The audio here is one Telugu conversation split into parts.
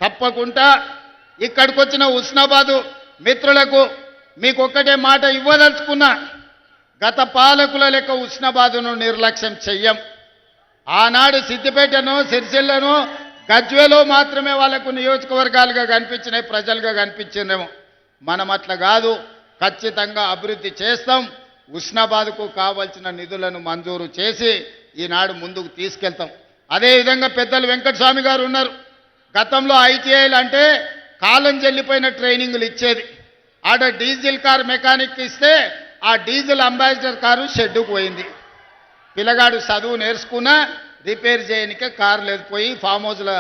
తప్పకుండా ఇక్కడికి వచ్చిన హుస్నాబాదు మిత్రులకు మీకు ఒక్కటే మాట ఇవ్వదలుచుకున్నా, గత పాలకుల లెక్క హుస్నాబాదును నిర్లక్ష్యం చెయ్యం. ఆనాడు సిద్దిపేటను, సిరిసిల్లను, గజ్వేలో మాత్రమే వాళ్లకు నియోజకవర్గాలుగా కనిపించినాయి, ప్రజలుగా కనిపించిందేమో. మనం అట్లా కాదు, ఖచ్చితంగా అభివృద్ధి చేస్తాం. హుస్నాబాద్కు కావాల్సిన నిధులను మంజూరు చేసి ఈనాడు ముందుకు తీసుకెళ్తాం. అదేవిధంగా పెద్దలు వెంకటస్వామి గారు ఉన్నారు. గతంలో ఐటీఐలు అంటే కాలం చెల్లిపోయిన ట్రైనింగ్లు ఇచ్చేది. ఆడ డీజిల్ కార్ మెకానిక్ ఇస్తే ఆ డీజిల్ అంబాసిడర్ కారు షెడ్డుకు పోయింది. పిల్లగాడు చదువు నేర్చుకున్నా రిపేర్ చేయనికే కారు లేదు, పోయి ఫామ్ హౌస్ల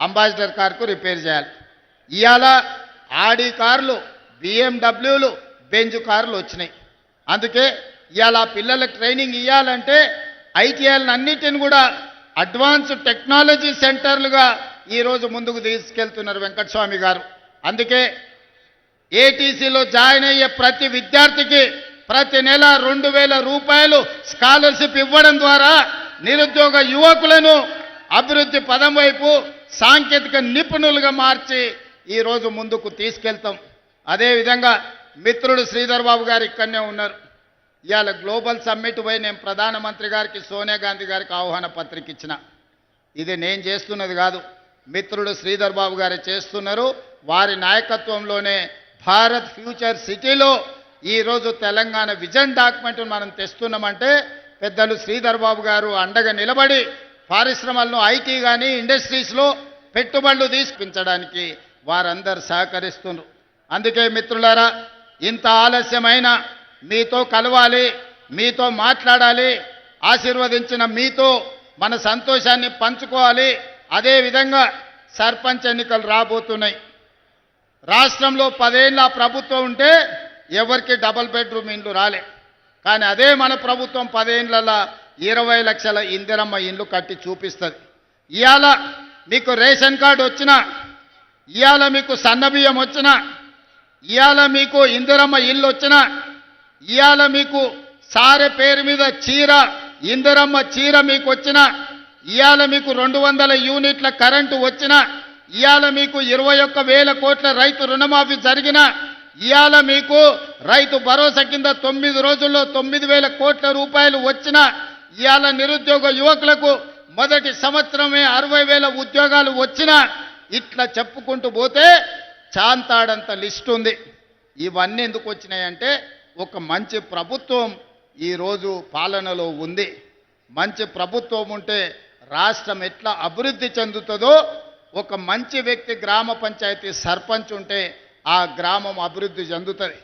అంబాసిడర్ కార్కు రిపేర్ చేయాలి. ఇవాళ ఆడి కార్లు, బిఎండబ్ల్యూలు, బెంజ్ కార్లు వచ్చినాయి. అందుకే ఇవాళ పిల్లలకు ట్రైనింగ్ ఇవ్వాలంటే ఐటీఐలను అన్నిటిని కూడా అడ్వాన్స్ టెక్నాలజీ సెంటర్లుగా ఈరోజు ముందుకు తీసుకెళ్తున్నారు వెంకటస్వామి గారు. అందుకే ఏటీసీలో జాయిన్ అయ్యే ప్రతి విద్యార్థికి ప్రతి నెల 2000 రూపాయలు స్కాలర్షిప్ ఇవ్వడం ద్వారా నిరుద్యోగ యువకులను అభివృద్ధి పదం వైపు సాంకేతిక నిపుణులుగా మార్చి ఈరోజు ముందుకు తీసుకెళ్తాం. అదేవిధంగా మిత్రుడు శ్రీధర్ బాబు గారు ఇక్కడనే ఉన్నారు. ఇవాళ గ్లోబల్ సమ్మిట్ పోయి నేను ప్రధానమంత్రి గారికి, సోనియా గాంధీ గారికి ఆహ్వాన పత్రిక ఇచ్చిన. ఇది నేను చేస్తున్నది కాదు, మిత్రుడు శ్రీధర్ బాబు గారు చేస్తున్నారు. వారి నాయకత్వంలోనే భారత్ ఫ్యూచర్ సిటీలో ఈరోజు తెలంగాణ విజన్ డాక్యుమెంట్ను మనం తెస్తున్నామంటే పెద్దలు శ్రీధర్ బాబు గారు అండగా నిలబడి పరిశ్రమలను, ఐటీ కానీ ఇండస్ట్రీస్లో పెట్టుబడులు తీసుకుంచడానికి వారందరూ సహకరిస్తున్నారు. అందుకే మిత్రులారా, ఇంత ఆలస్యమైన మీతో కలవాలి, మీతో మాట్లాడాలి, ఆశీర్వదించిన మీతో మన సంతోషాన్ని పంచుకోవాలి. అదేవిధంగా సర్పంచ్ ఎన్నికలు రాబోతున్నాయి. రాష్ట్రంలో 10 ఏళ్ళ ప్రభుత్వం ఉంటే ఎవరికి డబుల్ బెడ్రూమ్ ఇండ్లు రాలే. కానీ అదే మన ప్రభుత్వం 10 ఏళ్ళలో 20 లక్షల ఇందిరమ్మ ఇండ్లు కట్టి చూపిస్తుంది. ఇవాళ మీకు రేషన్ కార్డు వచ్చినా, ఇవాళ మీకు సన్నబియ్యం వచ్చినా, ఇవాళ మీకు ఇందిరమ్మ ఇల్లు వచ్చినా, ఇవాళ మీకు సారె పేరు మీద చీర, ఇందిరమ్మ చీర మీకు వచ్చినా, ఇవాళ మీకు 200 యూనిట్ల కరెంటు వచ్చినా, ఇవాళ మీకు 21,000 కోట్ల రైతు రుణమాఫీ జరిగినా, ఇవాళ మీకు రైతు భరోసా కింద 9 రోజుల్లో 9,000 కోట్ల రూపాయలు వచ్చినా, ఇవాళ నిరుద్యోగ యువకులకు మొదటి సంవత్సరమే 60,000 ఉద్యోగాలు వచ్చినా, ఇట్లా చెప్పుకుంటూ పోతే చాంతాడంత లిస్ట్ ఉంది. ఇవన్నీ ఎందుకు వచ్చినాయంటే ఒక మంచి ప్రభుత్వం ఈరోజు పాలనలో ఉంది. మంచి ప్రభుత్వం ఉంటే రాష్ట్రం ఎట్లా అభివృద్ధి చెందుతుందో, ఒక మంచి వ్యక్తి గ్రామ పంచాయతీ సర్పంచ్ ఉంటే ఆ గ్రామం అభివృద్ధి చెందుతుంది.